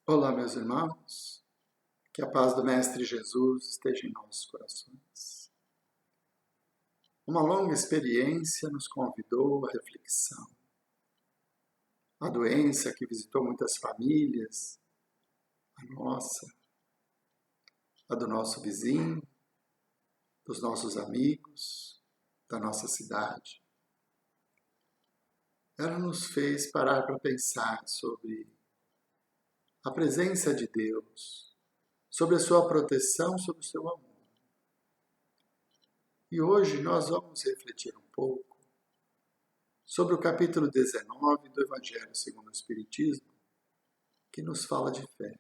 Olá, meus irmãos, que a paz do Mestre Jesus esteja em nossos corações. Uma longa experiência nos convidou à reflexão. A doença que visitou muitas famílias, a nossa, a do nosso vizinho, dos nossos amigos, da nossa cidade. Ela nos fez parar para pensar sobre a presença de Deus, sobre a sua proteção, sobre o seu amor. E hoje nós vamos refletir um pouco sobre o capítulo 19 do Evangelho segundo o Espiritismo, que nos fala de fé.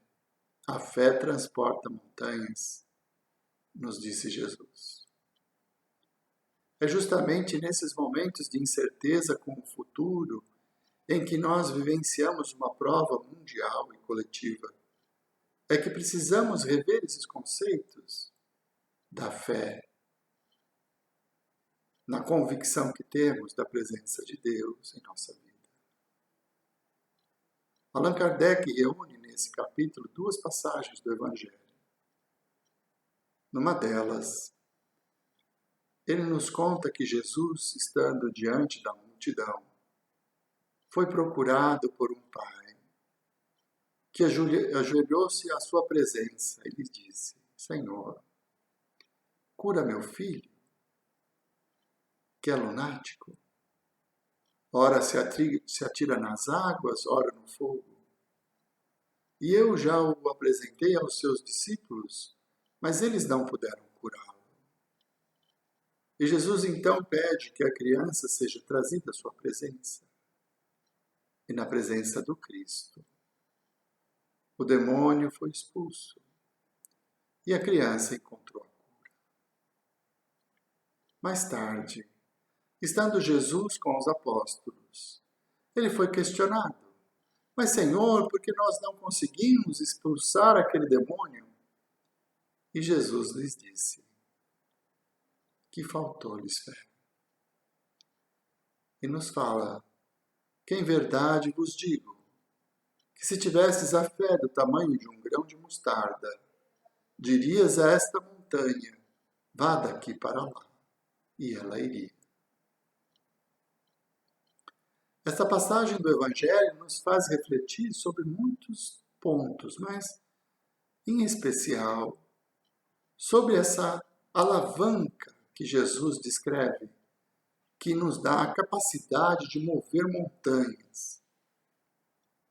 A fé transporta montanhas, nos disse Jesus. É justamente nesses momentos de incerteza com o futuro em que nós vivenciamos uma prova mundial e coletiva, é que precisamos rever esses conceitos da fé, na convicção que temos da presença de Deus em nossa vida. Allan Kardec reúne nesse capítulo duas passagens do Evangelho. Numa delas, ele nos conta que Jesus, estando diante da multidão, foi procurado por um pai, que ajoelhou-se à sua presença e lhe disse: Senhor, cura meu filho, que é lunático. Ora se atira nas águas, ora no fogo. E eu já o apresentei aos seus discípulos, mas eles não puderam curá-lo. E Jesus então pede que a criança seja trazida à sua presença. E na presença do Cristo, o demônio foi expulso. E a criança encontrou a cura. Mais tarde, estando Jesus com os apóstolos, ele foi questionado: Mas, Senhor, por que nós não conseguimos expulsar aquele demônio? E Jesus lhes disse que faltou-lhes fé. E nos fala que em verdade vos digo que se tivesses a fé do tamanho de um grão de mostarda, dirias a esta montanha: vá daqui para lá, e ela iria. Esta passagem do Evangelho nos faz refletir sobre muitos pontos, mas, em especial, sobre essa alavanca que Jesus descreve, que nos dá a capacidade de mover montanhas.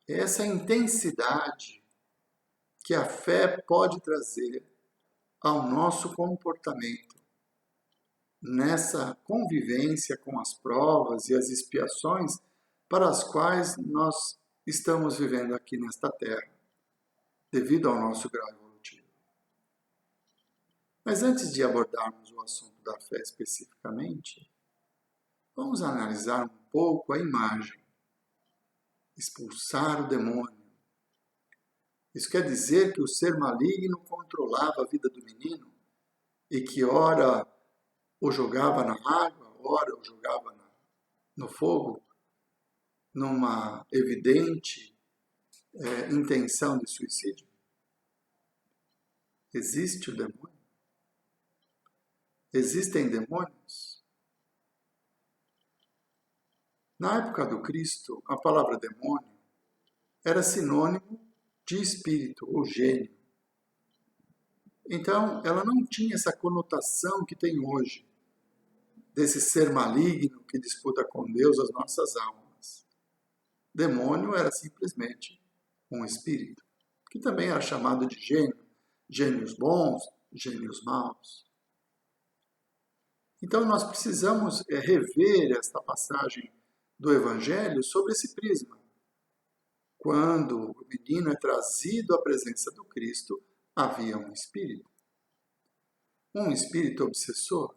Essa intensidade que a fé pode trazer ao nosso comportamento, nessa convivência com as provas e as expiações para as quais nós estamos vivendo aqui nesta terra, devido ao nosso grau evolutivo. Mas antes de abordarmos o assunto da fé especificamente, vamos analisar um pouco a imagem. Expulsar o demônio. Isso quer dizer que o ser maligno controlava a vida do menino e que ora o jogava na água, ora o jogava no fogo, numa evidente intenção de suicídio? Existe o demônio? Existem demônios? Na época do Cristo, a palavra demônio era sinônimo de espírito ou gênio. Então, ela não tinha essa conotação que tem hoje, desse ser maligno que disputa com Deus as nossas almas. Demônio era simplesmente um espírito, que também era chamado de gênio, gênios bons, gênios maus. Então, nós precisamos rever esta passagem do Evangelho sobre esse prisma. Quando o menino é trazido à presença do Cristo, havia um espírito obsessor,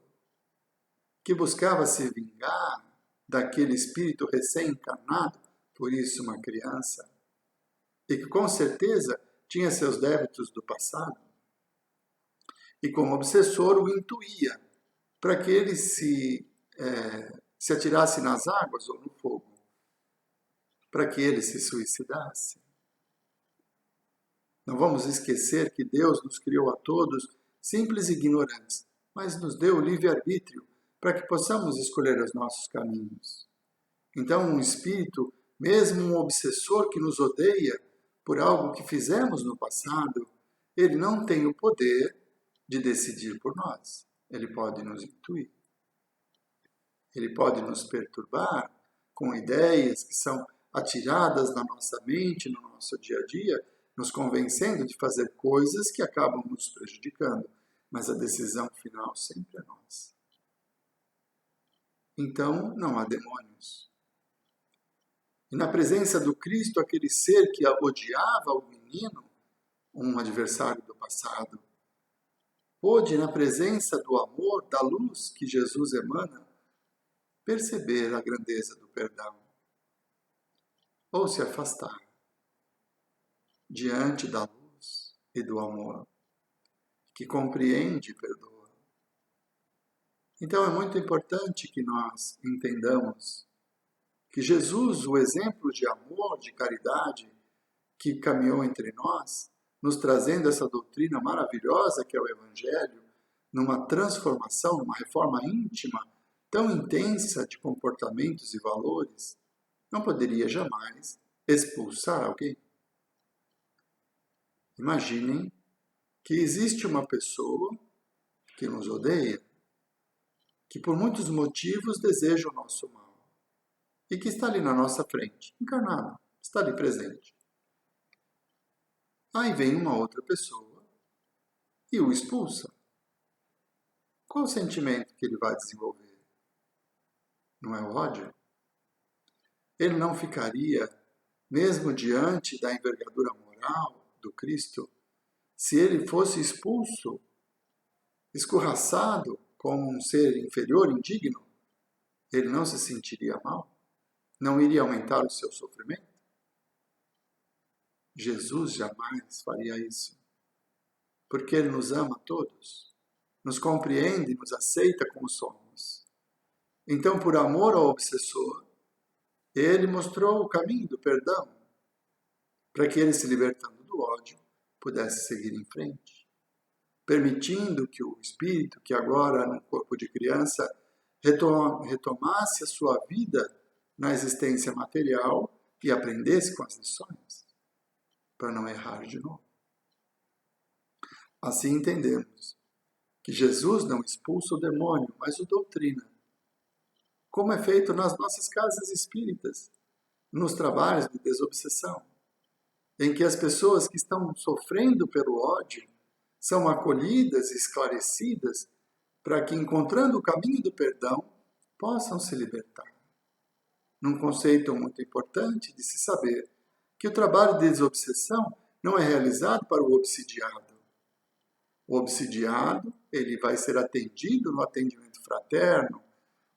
que buscava se vingar daquele espírito recém-encarnado, por isso uma criança, e que com certeza tinha seus débitos do passado, e como obsessor o intuía para que ele se atirasse nas águas ou no fogo, para que ele se suicidasse. Não vamos esquecer que Deus nos criou a todos simples e ignorantes, mas nos deu o livre-arbítrio para que possamos escolher os nossos caminhos. Então, um espírito, mesmo um obsessor que nos odeia por algo que fizemos no passado, ele não tem o poder de decidir por nós. Ele pode nos intuir. Ele pode nos perturbar com ideias que são atiradas na nossa mente, no nosso dia a dia, nos convencendo de fazer coisas que acabam nos prejudicando. Mas a decisão final sempre é nossa. Então, não há demônios. E na presença do Cristo, aquele ser que odiava o menino, um adversário do passado, pôde, na presença do amor, da luz que Jesus emana, perceber a grandeza do perdão, ou se afastar diante da luz e do amor, que compreende e perdoa. Então é muito importante que nós entendamos que Jesus, o exemplo de amor, de caridade, que caminhou entre nós, nos trazendo essa doutrina maravilhosa que é o Evangelho, numa transformação, numa reforma íntima, tão intensa de comportamentos e valores, não poderia jamais expulsar alguém. Imaginem que existe uma pessoa que nos odeia, que por muitos motivos deseja o nosso mal, e que está ali na nossa frente, encarnado, está ali presente. Aí vem uma outra pessoa e o expulsa. Qual o sentimento que ele vai desenvolver? Não é o ódio? Ele não ficaria, mesmo diante da envergadura moral do Cristo, se ele fosse expulso, escorraçado como um ser inferior, indigno, ele não se sentiria mal? Não iria aumentar o seu sofrimento? Jesus jamais faria isso, porque Ele nos ama a todos, nos compreende e nos aceita como somos. Então, por amor ao obsessor, Ele mostrou o caminho do perdão, para que ele, se libertando do ódio, pudesse seguir em frente, permitindo que o espírito, que agora no corpo de criança, retomasse a sua vida na existência material e aprendesse com as lições, para não errar de novo. Assim entendemos que Jesus não expulsa o demônio, mas o doutrina, como é feito nas nossas casas espíritas, nos trabalhos de desobsessão, em que as pessoas que estão sofrendo pelo ódio são acolhidas e esclarecidas para que, encontrando o caminho do perdão, possam se libertar. Num conceito muito importante de se saber que o trabalho de desobsessão não é realizado para o obsidiado. O obsidiado, ele vai ser atendido no atendimento fraterno,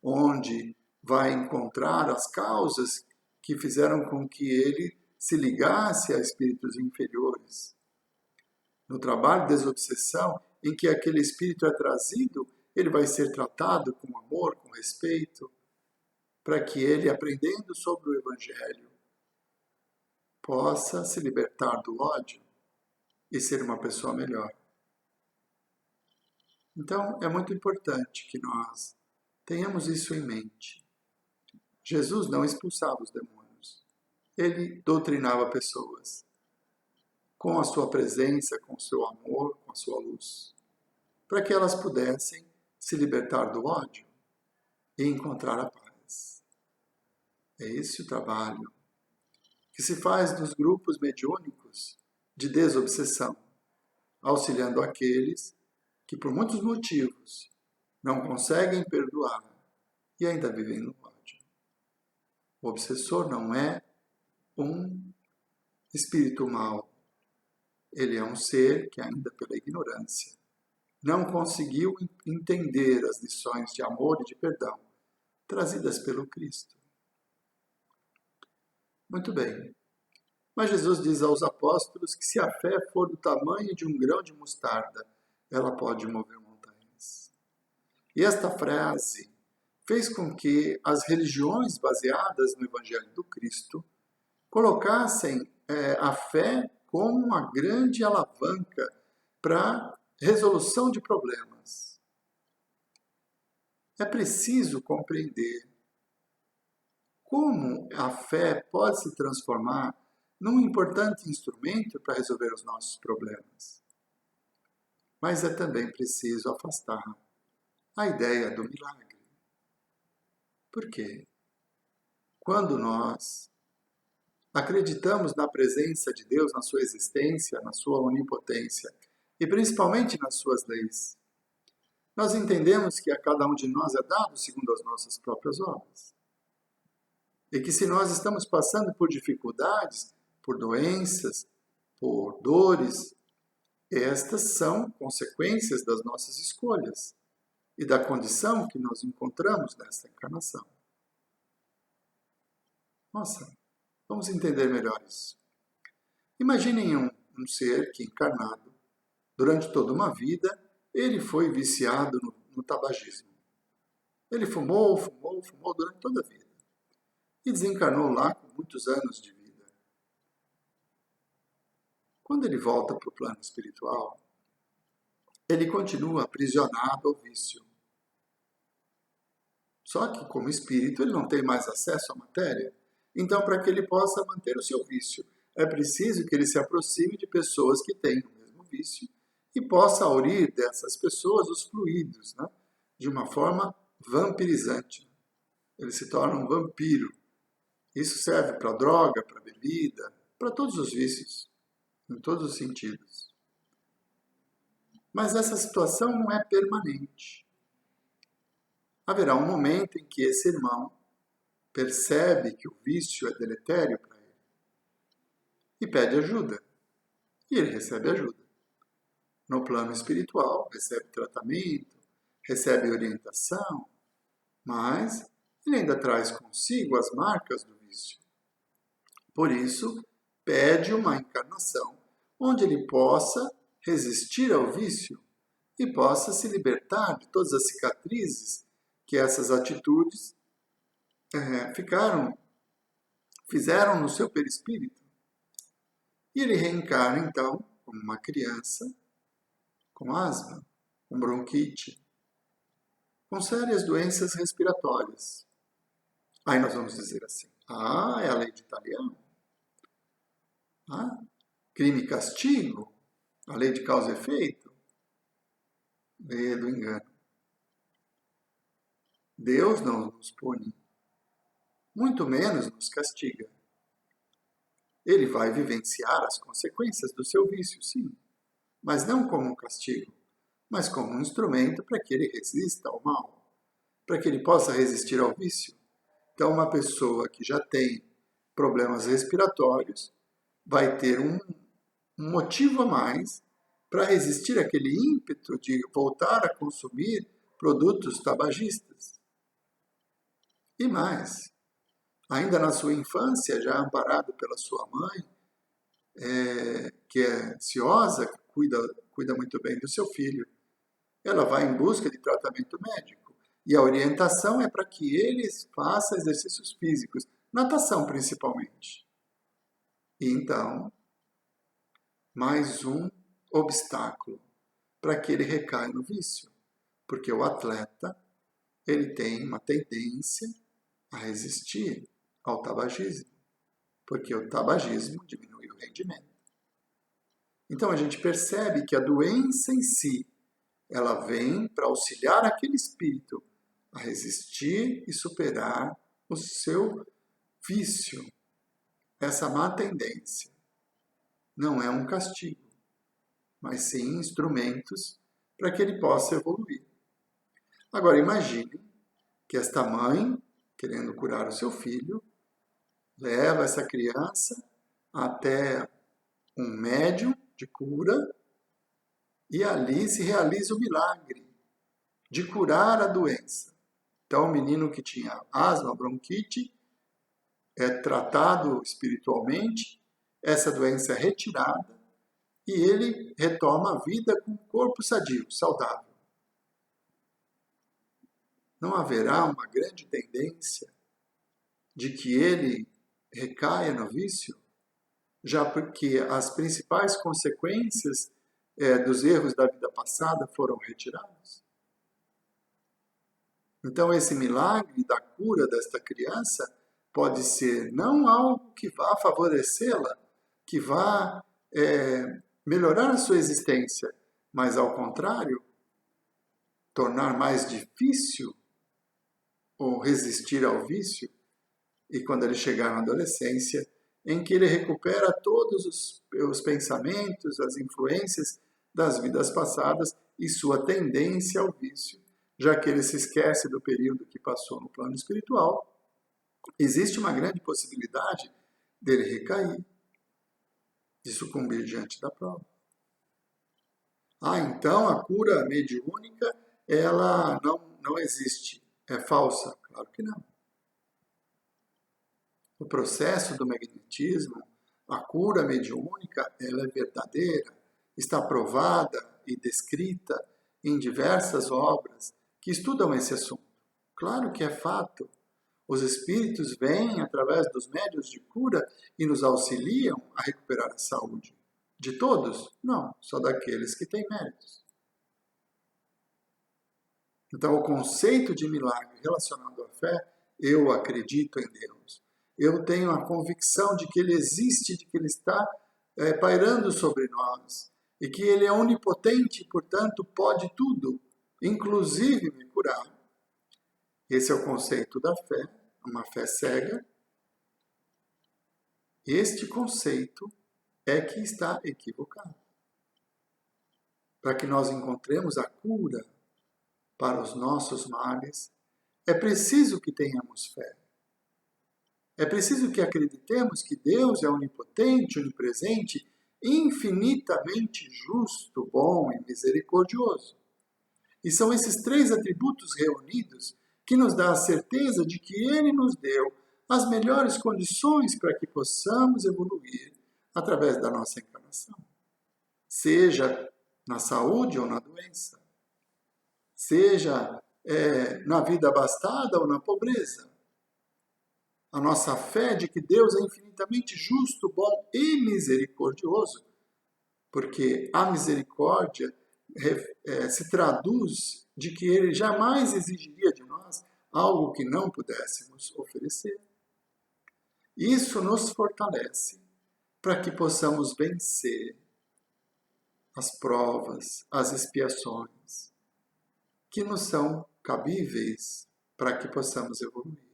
onde vai encontrar as causas que fizeram com que ele se ligasse a espíritos inferiores. No trabalho de desobsessão, em que aquele espírito é trazido, ele vai ser tratado com amor, com respeito, para que ele, aprendendo sobre o Evangelho, possa se libertar do ódio e ser uma pessoa melhor. Então, é muito importante que nós tenhamos isso em mente. Jesus não expulsava os demônios. Ele doutrinava pessoas com a sua presença, com o seu amor, com a sua luz, para que elas pudessem se libertar do ódio e encontrar a paz. É esse o trabalho que se faz nos grupos mediúnicos de desobsessão, auxiliando aqueles que por muitos motivos não conseguem perdoar e ainda vivem no ódio. O obsessor não é um espírito mau. Ele é um ser que ainda pela ignorância não conseguiu entender as lições de amor e de perdão trazidas pelo Cristo. Muito bem. Mas Jesus diz aos apóstolos que se a fé for do tamanho de um grão de mostarda, ela pode mover montanhas. E esta frase fez com que as religiões baseadas no Evangelho do Cristo colocassem a fé como uma grande alavanca para resolução de problemas. É preciso compreender como a fé pode se transformar num importante instrumento para resolver os nossos problemas. Mas é também preciso afastar a ideia do milagre. Por quê? Quando nós acreditamos na presença de Deus, na sua existência, na sua onipotência e principalmente nas suas leis, nós entendemos que a cada um de nós é dado segundo as nossas próprias obras. E que se nós estamos passando por dificuldades, por doenças, por dores, estas são consequências das nossas escolhas e da condição que nós encontramos nesta encarnação. Nossa, vamos entender melhor isso. Imaginem um ser que, encarnado, durante toda uma vida, ele foi viciado no tabagismo. Ele fumou durante toda a vida. E desencarnou lá com muitos anos de vida. Quando ele volta para o plano espiritual, ele continua aprisionado ao vício. Só que, como espírito, ele não tem mais acesso à matéria. Então, para que ele possa manter o seu vício, é preciso que ele se aproxime de pessoas que têm o mesmo vício e possa aurir dessas pessoas os fluidos, né? De uma forma vampirizante. Ele se torna um vampiro. Isso serve para droga, para bebida, para todos os vícios, em todos os sentidos. Mas essa situação não é permanente. Haverá um momento em que esse irmão percebe que o vício é deletério para ele e pede ajuda. E ele recebe ajuda. No plano espiritual, recebe tratamento, recebe orientação, mas ele ainda traz consigo as marcas do vício. Por isso, pede uma encarnação onde ele possa resistir ao vício e possa se libertar de todas as cicatrizes que essas atitudes fizeram no seu perispírito. E ele reencarna, então, como uma criança com asma, com bronquite, com sérias doenças respiratórias. Aí nós vamos dizer assim, é a lei de Italiano. Crime e castigo, a lei de causa e efeito, lei do engano. Deus não nos pune, muito menos nos castiga. Ele vai vivenciar as consequências do seu vício, sim, mas não como um castigo, mas como um instrumento para que ele resista ao mal, para que ele possa resistir ao vício. Então, uma pessoa que já tem problemas respiratórios vai ter um motivo a mais para resistir àquele ímpeto de voltar a consumir produtos tabagistas. E mais, ainda na sua infância, já amparado pela sua mãe, que é ciosa, que cuida muito bem do seu filho, ela vai em busca de tratamento médico. E a orientação é para que eles façam exercícios físicos, natação principalmente. E então, mais um obstáculo para que ele recaia no vício. Porque o atleta, ele tem uma tendência a resistir ao tabagismo, porque o tabagismo diminui o rendimento. Então a gente percebe que a doença em si, ela vem para auxiliar aquele espírito a resistir e superar o seu vício, essa má tendência. Não é um castigo, mas sim instrumentos para que ele possa evoluir. Agora imagine que esta mãe, querendo curar o seu filho, leva essa criança até um médium de cura e ali se realiza o milagre de curar a doença. Então, o menino que tinha asma, bronquite, é tratado espiritualmente, essa doença é retirada e ele retoma a vida com o corpo sadio, saudável. Não haverá uma grande tendência de que ele recaia no vício? já porque as principais consequências dos erros da vida passada foram retirados. Então, esse milagre da cura desta criança pode ser não algo que vá favorecê-la, que vá melhorar a sua existência, mas, ao contrário, tornar mais difícil ou resistir ao vício, e quando ele chegar na adolescência, em que ele recupera todos os pensamentos, as influências das vidas passadas e sua tendência ao vício, já que ele se esquece do período que passou no plano espiritual, existe uma grande possibilidade dele recair, de sucumbir diante da prova. Então a cura mediúnica, ela não existe, é falsa? Claro que não. O processo do magnetismo, a cura mediúnica, ela é verdadeira, está provada e descrita em diversas obras que estudam esse assunto. Claro que é fato. Os espíritos vêm através dos médiuns de cura e nos auxiliam a recuperar a saúde. De todos? Não, só daqueles que têm méritos. Então, o conceito de milagre relacionado à fé, eu acredito em Deus. Eu tenho a convicção de que Ele existe, de que Ele está pairando sobre nós, e que Ele é onipotente e, portanto, pode tudo, inclusive me curar. Esse é o conceito da fé, uma fé cega. Este conceito é que está equivocado. Para que nós encontremos a cura para os nossos males, é preciso que tenhamos fé. É preciso que acreditemos que Deus é onipotente, onipresente, infinitamente justo, bom e misericordioso. E são esses três atributos reunidos que nos dá a certeza de que Ele nos deu as melhores condições para que possamos evoluir através da nossa encarnação. Seja na saúde ou na doença. Seja na vida abastada ou na pobreza. A nossa fé de que Deus é infinitamente justo, bom e misericordioso, porque a misericórdia se traduz de que Ele jamais exigiria de nós algo que não pudéssemos oferecer. Isso nos fortalece para que possamos vencer as provas, as expiações, que nos são cabíveis para que possamos evoluir.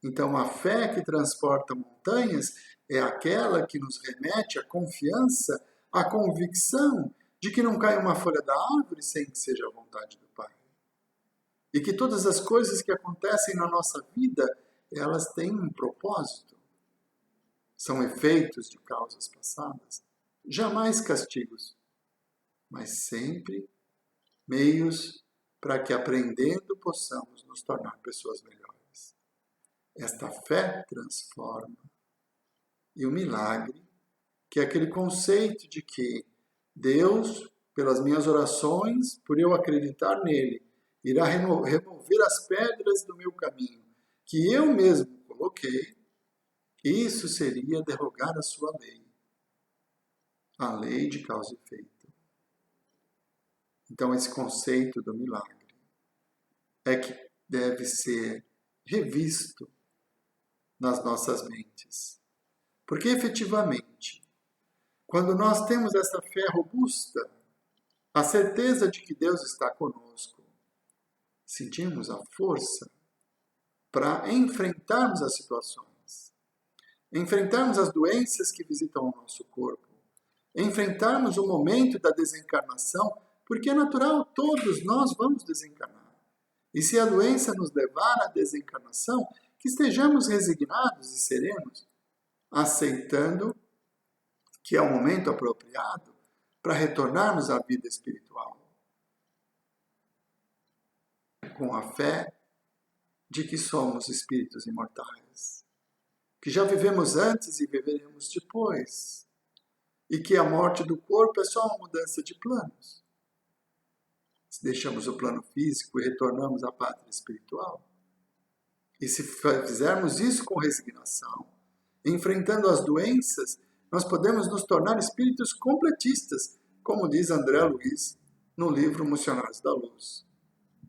Então, a fé que transporta montanhas é aquela que nos remete à confiança, à convicção de que não cai uma folha da árvore sem que seja a vontade do Pai. E que todas as coisas que acontecem na nossa vida, elas têm um propósito. São efeitos de causas passadas. Jamais castigos, mas sempre meios para que, aprendendo, possamos nos tornar pessoas melhores. Esta fé transforma. E o milagre, que é aquele conceito de que Deus, pelas minhas orações, por eu acreditar nele, irá remover as pedras do meu caminho, que eu mesmo coloquei, isso seria derrogar a sua lei. A lei de causa e efeito. Então, esse conceito do milagre é que deve ser revisto nas nossas mentes. Porque, efetivamente, quando nós temos essa fé robusta, a certeza de que Deus está conosco, sentimos a força para enfrentarmos as situações, enfrentarmos as doenças que visitam o nosso corpo, enfrentarmos o momento da desencarnação, porque é natural, todos nós vamos desencarnar. E se a doença nos levar à desencarnação, que estejamos resignados e serenos, aceitando que é o momento apropriado para retornarmos à vida espiritual. Com a fé de que somos espíritos imortais, que já vivemos antes e viveremos depois, e que a morte do corpo é só uma mudança de planos. Se deixamos o plano físico e retornamos à pátria espiritual, e se fizermos isso com resignação, enfrentando as doenças, nós podemos nos tornar espíritos completistas, como diz André Luiz no livro Missionários da Luz,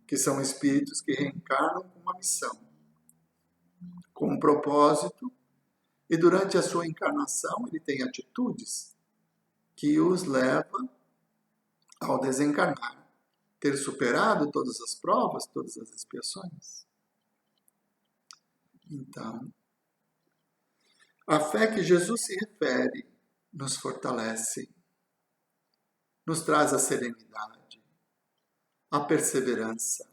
que são espíritos que reencarnam com uma missão, com um propósito, e durante a sua encarnação ele tem atitudes que os levam ao desencarnar, ter superado todas as provas, todas as expiações. Então, a fé que Jesus se refere nos fortalece, nos traz a serenidade, a perseverança,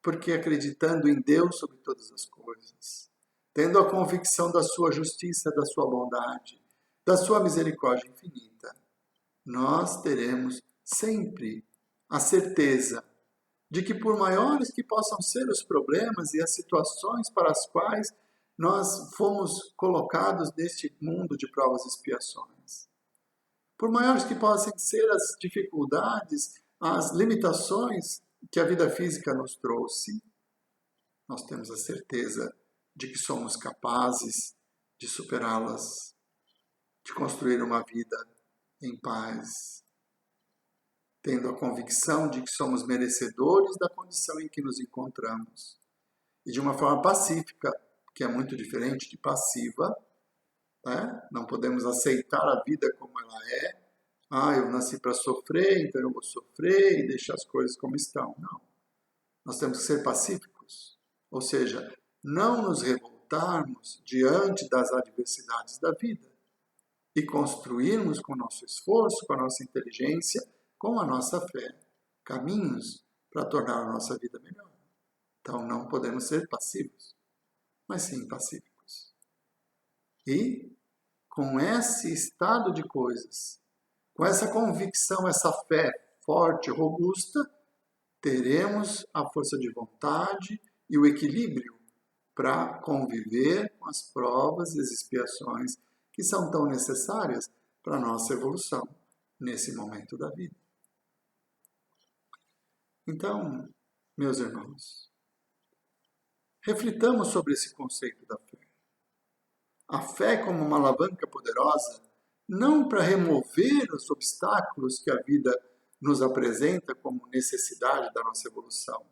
porque acreditando em Deus sobre todas as coisas, tendo a convicção da sua justiça, da sua bondade, da sua misericórdia infinita, nós teremos sempre a certeza de que, por maiores que possam ser os problemas e as situações para as quais nós fomos colocados neste mundo de provas e expiações, por maiores que possam ser as dificuldades, as limitações que a vida física nos trouxe, nós temos a certeza de que somos capazes de superá-las, de construir uma vida em paz, tendo a convicção de que somos merecedores da condição em que nos encontramos, e de uma forma pacífica, que é muito diferente de passiva, né? Não podemos aceitar a vida como ela é. Eu nasci para sofrer, então eu vou sofrer e deixar as coisas como estão. Não. Nós temos que ser pacíficos, ou seja, não nos revoltarmos diante das adversidades da vida e construirmos com o nosso esforço, com a nossa inteligência, com a nossa fé, caminhos para tornar a nossa vida melhor. Então não podemos ser passivos, mas sim pacíficos. E com esse estado de coisas, com essa convicção, essa fé forte, robusta, teremos a força de vontade e o equilíbrio para conviver com as provas e as expiações que são tão necessárias para a nossa evolução nesse momento da vida. Então, meus irmãos, reflitamos sobre esse conceito da fé. A fé como uma alavanca poderosa, não para remover os obstáculos que a vida nos apresenta como necessidade da nossa evolução,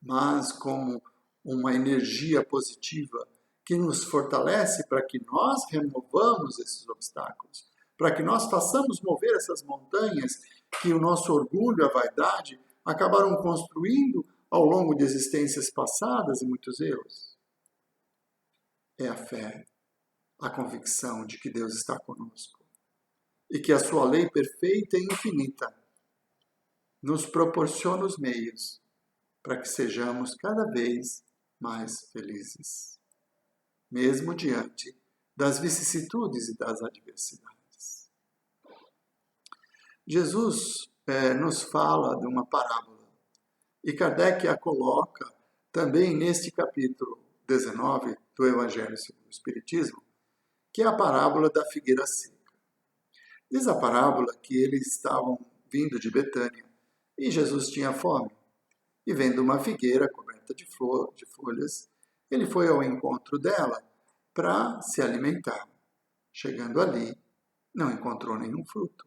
mas como uma energia positiva que nos fortalece para que nós removamos esses obstáculos, para que nós façamos mover essas montanhas que o nosso orgulho, a vaidade, acabaram construindo ao longo de existências passadas e muitos erros. É a fé, a convicção de que Deus está conosco e que a sua lei perfeita e infinita nos proporciona os meios para que sejamos cada vez mais felizes, mesmo diante das vicissitudes e das adversidades. Jesus nos fala de uma parábola, e Kardec a coloca também neste capítulo 19 do Evangelho segundo o Espiritismo, que é a parábola da figueira seca. Diz a parábola que eles estavam vindo de Betânia e Jesus tinha fome. E vendo uma figueira coberta de folhas, ele foi ao encontro dela para se alimentar. Chegando ali, não encontrou nenhum fruto.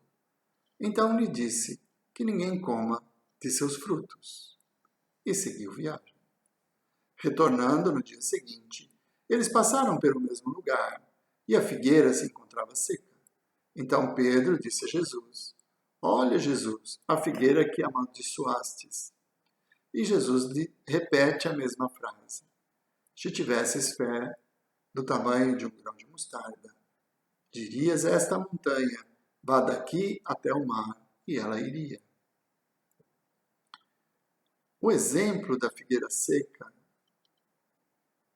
Então lhe disse que ninguém coma de seus frutos. E seguiu viagem. Retornando no dia seguinte, eles passaram pelo mesmo lugar e a figueira se encontrava seca. Então Pedro disse a Jesus: Olha, Jesus, a figueira que amaldiçoastes. E Jesus repete a mesma frase. Se tivesses fé do tamanho de um grão de mostarda, dirias a esta montanha, vá daqui até o mar, e ela iria. O exemplo da figueira seca,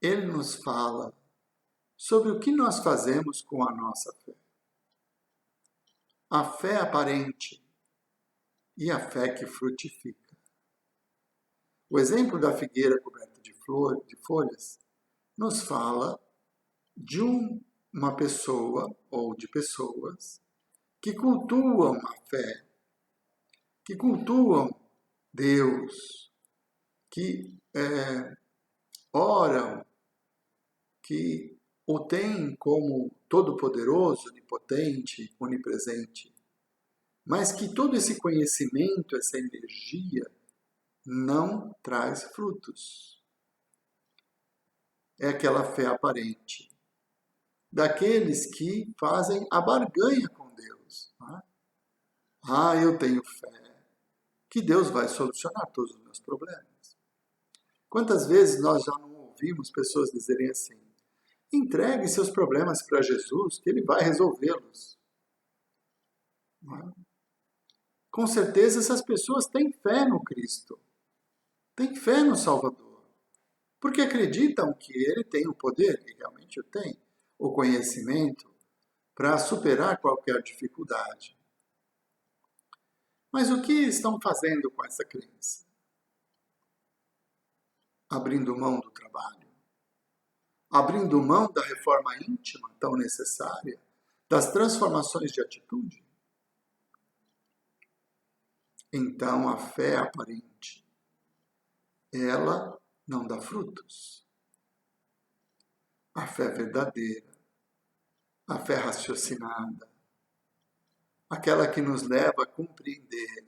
ele nos fala sobre o que nós fazemos com a nossa fé. A fé aparente e a fé que frutifica. O exemplo da figueira coberta de folhas nos fala de uma pessoa ou de pessoas que cultuam a fé, que cultuam Deus, que oram, que o tem como todo-poderoso, onipotente, onipresente, mas que todo esse conhecimento, essa energia, não traz frutos. É aquela fé aparente daqueles que fazem a barganha com Deus. Né? Eu tenho fé que Deus vai solucionar todos os meus problemas. Quantas vezes nós já não ouvimos pessoas dizerem assim: entregue seus problemas para Jesus, que Ele vai resolvê-los. Com certeza essas pessoas têm fé no Cristo, têm fé no Salvador, porque acreditam que Ele tem o poder, e realmente o tem, o conhecimento para superar qualquer dificuldade. Mas o que estão fazendo com essa crença? Abrindo mão do trabalho? Abrindo mão da reforma íntima tão necessária? Das transformações de atitude? Então a fé aparente, ela não dá frutos. A fé verdadeira, a fé raciocinada, aquela que nos leva a compreender.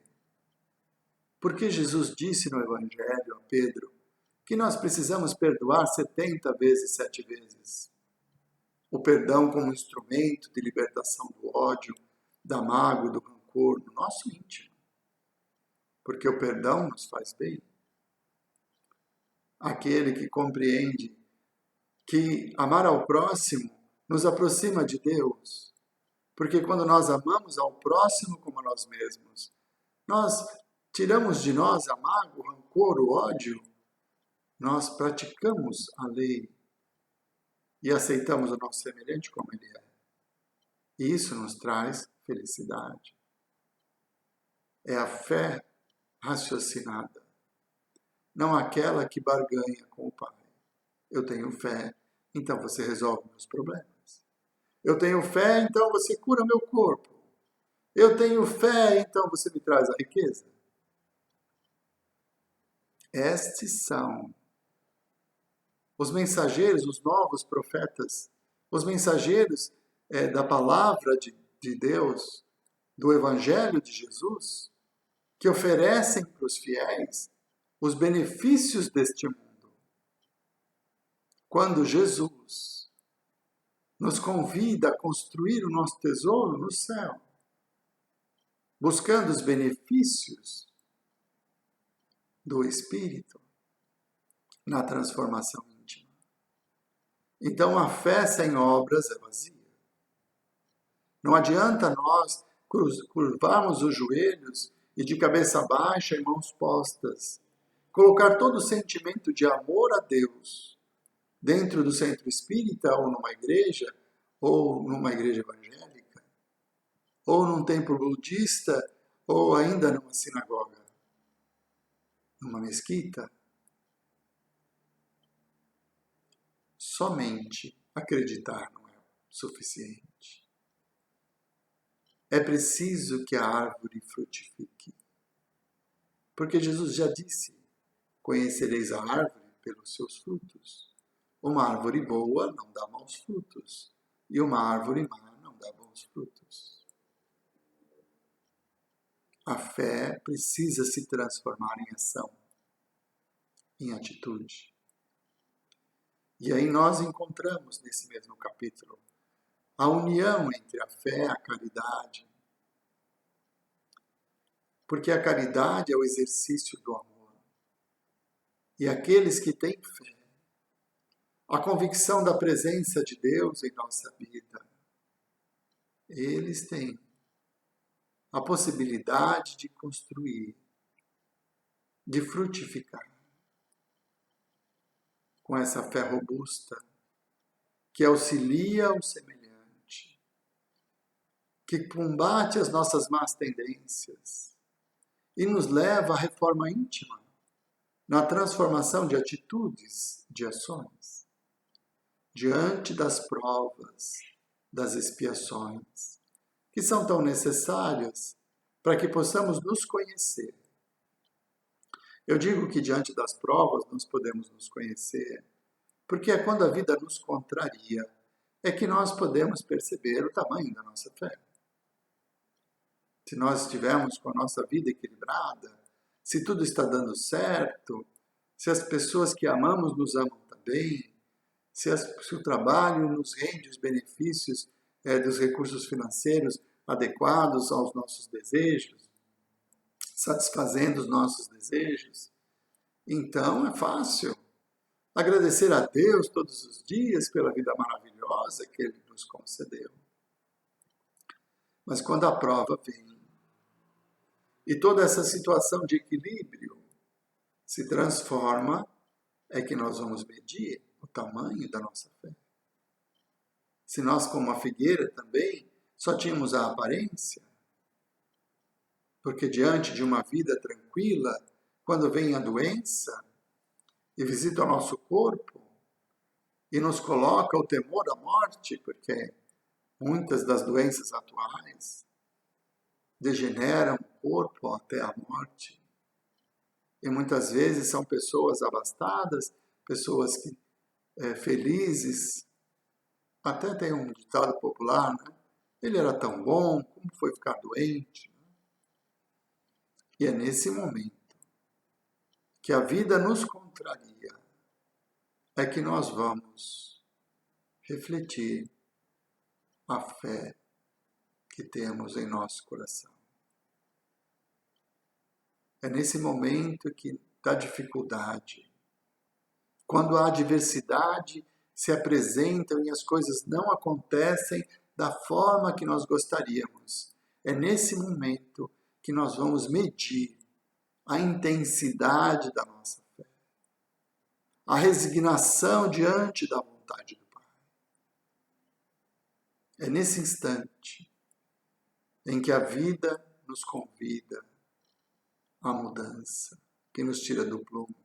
Porque Jesus disse no Evangelho a Pedro que nós precisamos perdoar 70 vezes, 7 vezes. O perdão como instrumento de libertação do ódio, da mágoa, do rancor, do nosso íntimo. Porque o perdão nos faz bem. Aquele que compreende que amar ao próximo nos aproxima de Deus. Porque quando nós amamos ao próximo como a nós mesmos, nós tiramos de nós a mágoa, o rancor, o ódio, nós praticamos a lei e aceitamos o nosso semelhante como ele é. E isso nos traz felicidade. É a fé raciocinada, não aquela que barganha com o Pai. Eu tenho fé, então você resolve meus problemas. Eu tenho fé, então você cura meu corpo. Eu tenho fé, então você me traz a riqueza. Estes são os mensageiros, os novos profetas, os mensageiros da palavra de Deus, do Evangelho de Jesus, que oferecem para os fiéis os benefícios deste mundo. Quando Jesus nos convida a construir o nosso tesouro no céu, buscando os benefícios do Espírito na transformação íntima. Então a fé sem obras é vazia. Não adianta nós curvarmos os joelhos e de cabeça baixa e mãos postas, colocar todo o sentimento de amor a Deus dentro do centro espírita ou numa igreja evangélica, ou num templo budista, ou ainda numa sinagoga, numa mesquita. Somente acreditar não é suficiente. É preciso que a árvore frutifique. Porque Jesus já disse: conhecereis a árvore pelos seus frutos. Uma árvore boa não dá maus frutos, e uma árvore má não dá bons frutos. A fé precisa se transformar em ação, em atitude. E aí nós encontramos nesse mesmo capítulo a união entre a fé e a caridade. Porque a caridade é o exercício do amor. E aqueles que têm fé, a convicção da presença de Deus em nossa vida, eles têm a possibilidade de construir, de frutificar com essa fé robusta que auxilia o semelhante, que combate as nossas más tendências e nos leva à reforma íntima, na transformação de atitudes, de ações, diante das provas, das expiações, que são tão necessárias para que possamos nos conhecer. Eu digo que diante das provas nós podemos nos conhecer, porque é quando a vida nos contraria, é que nós podemos perceber o tamanho da nossa fé. Se nós estivermos com a nossa vida equilibrada, se tudo está dando certo, se as pessoas que amamos nos amam também, se o trabalho nos rende os benefícios dos recursos financeiros adequados aos nossos desejos, satisfazendo os nossos desejos, então é fácil agradecer a Deus todos os dias pela vida maravilhosa que Ele nos concedeu. Mas quando a prova vem, e toda essa situação de equilíbrio se transforma, é que nós vamos medir o tamanho da nossa fé. Se nós, como a figueira também, só tínhamos a aparência, porque diante de uma vida tranquila, quando vem a doença e visita o nosso corpo e nos coloca o temor à morte, porque muitas das doenças atuais degeneram o corpo até a morte. E muitas vezes são pessoas abastadas, pessoas felizes. Até tem um ditado popular, né? Ele era tão bom, como foi ficar doente? E é nesse momento que a vida nos contraria, é que nós vamos refletir a fé que temos em nosso coração. É nesse momento que da dificuldade, quando a adversidade se apresentam e as coisas não acontecem da forma que nós gostaríamos, é nesse momento que nós vamos medir a intensidade da nossa fé, a resignação diante da vontade do Pai. É nesse instante em que a vida nos convida à mudança, que nos tira do prumo,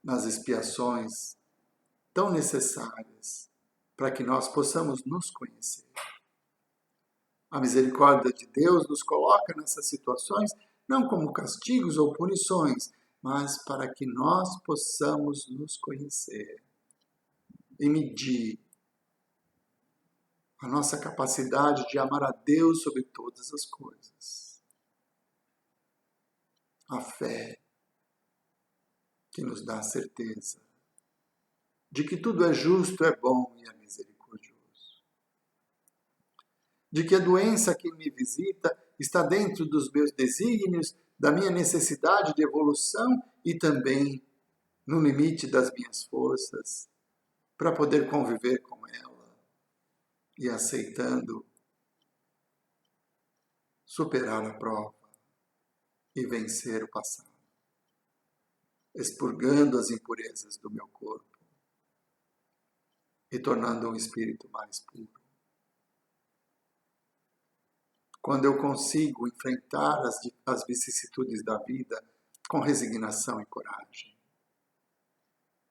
nas expiações tão necessárias para que nós possamos nos conhecer. A misericórdia de Deus nos coloca nessas situações não como castigos ou punições, mas para que nós possamos nos conhecer e medir a nossa capacidade de amar a Deus sobre todas as coisas. A fé que nos dá a certeza de que tudo é justo, é bom e é misericordioso. De que a doença que me visita está dentro dos meus desígnios, da minha necessidade de evolução e também no limite das minhas forças, para poder conviver com ela e aceitando superar a prova e vencer o passado, expurgando as impurezas do meu corpo e tornando um espírito mais puro. Quando eu consigo enfrentar as vicissitudes da vida com resignação e coragem.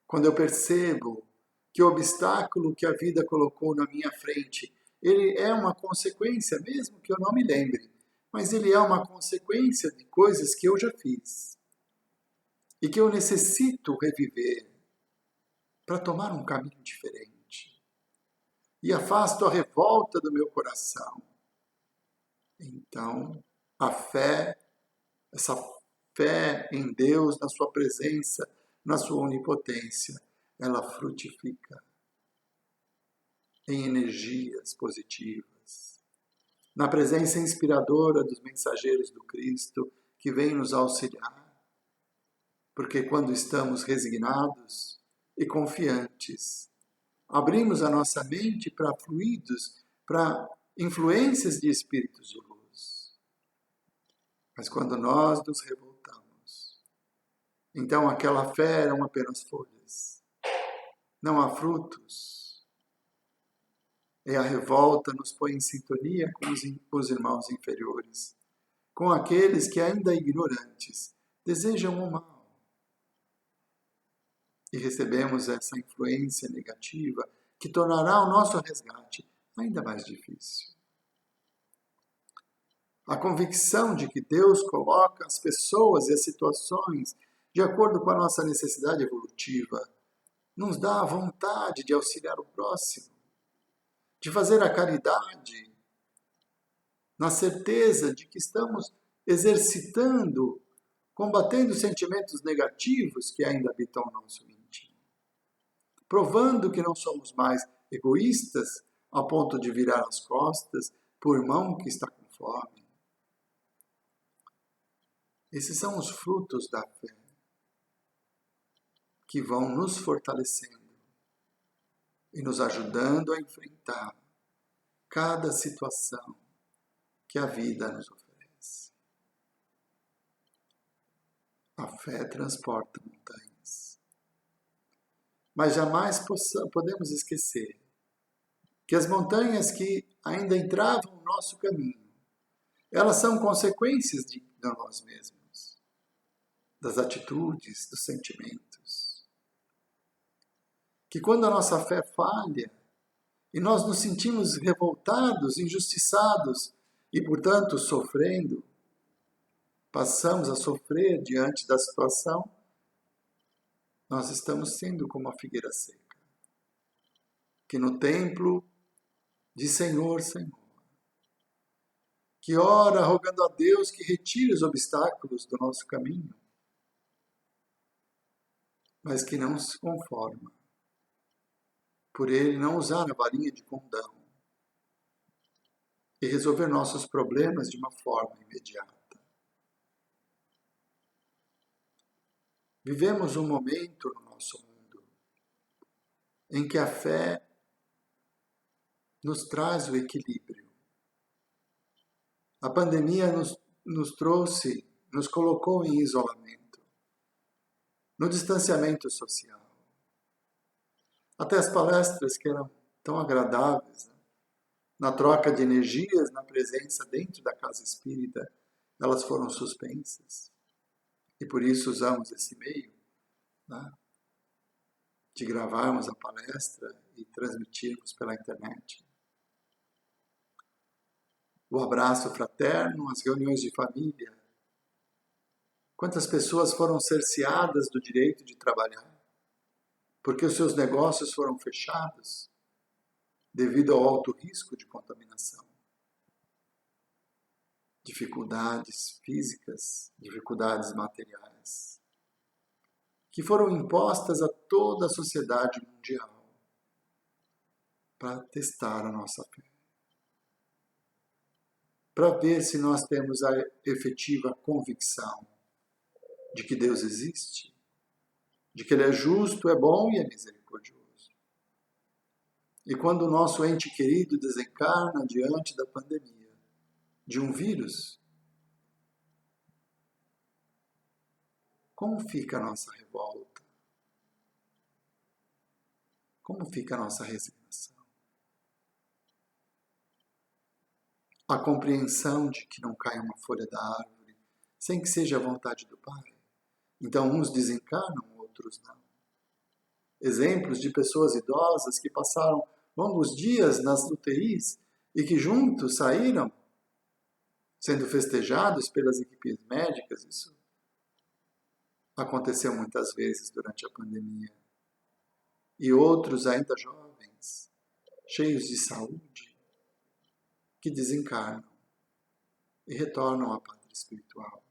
Quando eu percebo que o obstáculo que a vida colocou na minha frente, ele é uma consequência, mesmo que eu não me lembre, mas ele é uma consequência de coisas que eu já fiz e que eu necessito reviver para tomar um caminho diferente. E afasto a revolta do meu coração. Então, a fé, essa fé em Deus, na sua presença, na sua onipotência, ela frutifica em energias positivas, na presença inspiradora dos mensageiros do Cristo que vêm nos auxiliar, porque quando estamos resignados e confiantes, abrimos a nossa mente para fluidos, para influências de espíritos de luz. Mas quando nós nos revoltamos, então aquela fé eram apenas folhas, não há frutos. E a revolta nos põe em sintonia com os irmãos inferiores, com aqueles que ainda ignorantes desejam o mal. E recebemos essa influência negativa que tornará o nosso resgate ainda mais difícil. A convicção de que Deus coloca as pessoas e as situações de acordo com a nossa necessidade evolutiva nos dá a vontade de auxiliar o próximo, de fazer a caridade, na certeza de que estamos exercitando, combatendo os sentimentos negativos que ainda habitam o nosso íntimo, provando que não somos mais egoístas a ponto de virar as costas para o irmão que está com fome. Esses são os frutos da fé que vão nos fortalecendo e nos ajudando a enfrentar cada situação que a vida nos oferece. A fé transporta montanhas. Mas jamais podemos esquecer que as montanhas que ainda entravam no nosso caminho, elas são consequências de nós mesmos, das atitudes, dos sentimentos. Que quando a nossa fé falha e nós nos sentimos revoltados, injustiçados e, portanto, sofrendo, passamos a sofrer diante da situação, nós estamos sendo como a figueira seca, que no templo diz Senhor, Senhor, que ora rogando a Deus que retire os obstáculos do nosso caminho, mas que não se conforma por ele não usar a varinha de condão e resolver nossos problemas de uma forma imediata. Vivemos um momento no nosso mundo em que a fé nos traz o equilíbrio. A pandemia nos trouxe, nos colocou em isolamento, no distanciamento social. Até as palestras que eram tão agradáveis, né? Na troca de energias, na presença dentro da casa espírita, elas foram suspensas. E por isso usamos esse meio, né, de gravarmos a palestra e transmitirmos pela internet. O abraço fraterno, as reuniões de família. Quantas pessoas foram cerceadas do direito de trabalhar porque os seus negócios foram fechados devido ao alto risco de contaminação. Dificuldades físicas, dificuldades materiais, que foram impostas a toda a sociedade mundial para testar a nossa fé. Para ver se nós temos a efetiva convicção de que Deus existe, de que Ele é justo, é bom e é misericordioso. E quando o nosso ente querido desencarna diante da pandemia, de um vírus, como fica a nossa revolta? Como fica a nossa resignação? A compreensão de que não cai uma folha da árvore sem que seja a vontade do Pai. Então, uns desencarnam, outros não. Exemplos de pessoas idosas que passaram longos dias nas UTIs e que juntos saíram, sendo festejados pelas equipes médicas. Isso aconteceu muitas vezes durante a pandemia. E outros ainda jovens, cheios de saúde, que desencarnam e retornam à pátria espiritual.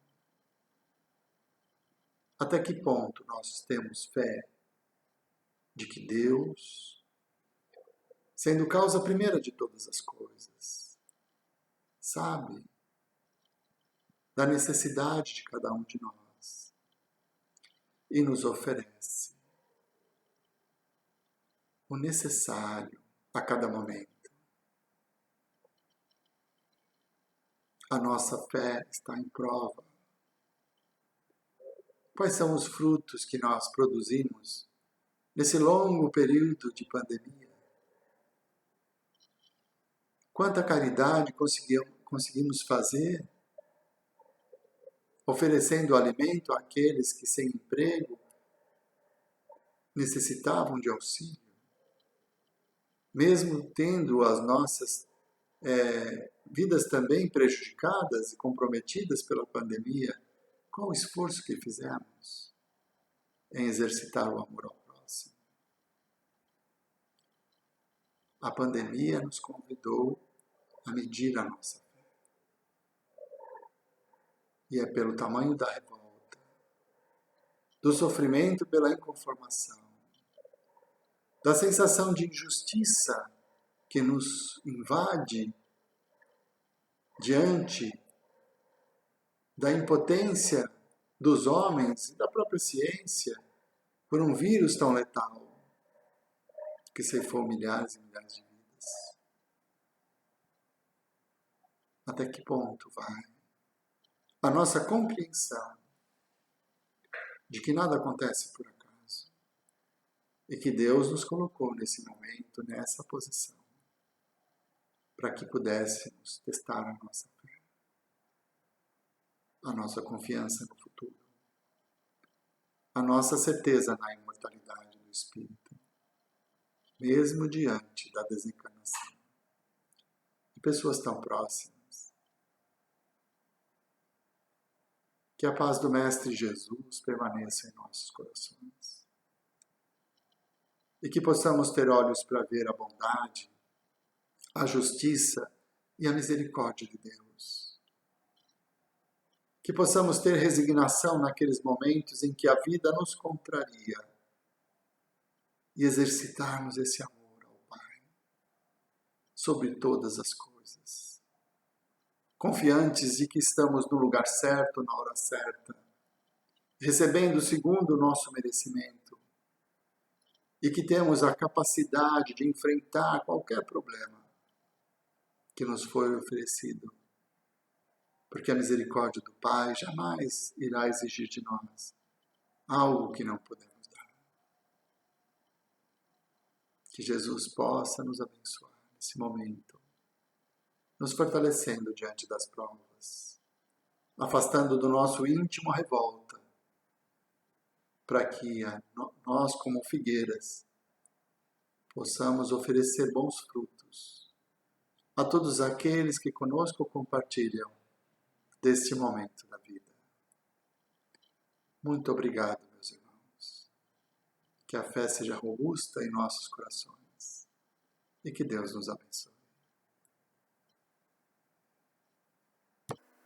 Até que ponto nós temos fé de que Deus, sendo causa primeira de todas as coisas, sabe da necessidade de cada um de nós e nos oferece o necessário a cada momento. A nossa fé está em prova. Quais são os frutos que nós produzimos nesse longo período de pandemia? Quanta caridade conseguimos fazer, oferecendo alimento àqueles que sem emprego necessitavam de auxílio, mesmo tendo as nossas vidas também prejudicadas e comprometidas pela pandemia. Qual o esforço que fizemos em exercitar o amor ao próximo? A pandemia nos convidou a medir a nossa fé. E é pelo tamanho da revolta, do sofrimento pela inconformação, da sensação de injustiça que nos invade diante da impotência dos homens e da própria ciência por um vírus tão letal que ceifou milhares e milhares de vidas. Até que ponto vai a nossa compreensão de que nada acontece por acaso e que Deus nos colocou nesse momento, nessa posição, para que pudéssemos testar a nossa fé, a nossa confiança no futuro, a nossa certeza na imortalidade do Espírito, mesmo diante da desencarnação de pessoas tão próximas. Que a paz do Mestre Jesus permaneça em nossos corações e que possamos ter olhos para ver a bondade, a justiça e a misericórdia de Deus. Que possamos ter resignação naqueles momentos em que a vida nos contraria e exercitarmos esse amor ao Pai sobre todas as coisas. Confiantes de que estamos no lugar certo, na hora certa, recebendo segundo o nosso merecimento e que temos a capacidade de enfrentar qualquer problema que nos foi oferecido, porque a misericórdia do Pai jamais irá exigir de nós algo que não podemos dar. Que Jesus possa nos abençoar nesse momento, nos fortalecendo diante das provas, afastando do nosso íntimo a revolta, para que nós, como figueiras, possamos oferecer bons frutos a todos aqueles que conosco compartilham deste momento da vida. Muito obrigado, meus irmãos. Que a fé seja robusta em nossos corações e que Deus nos abençoe.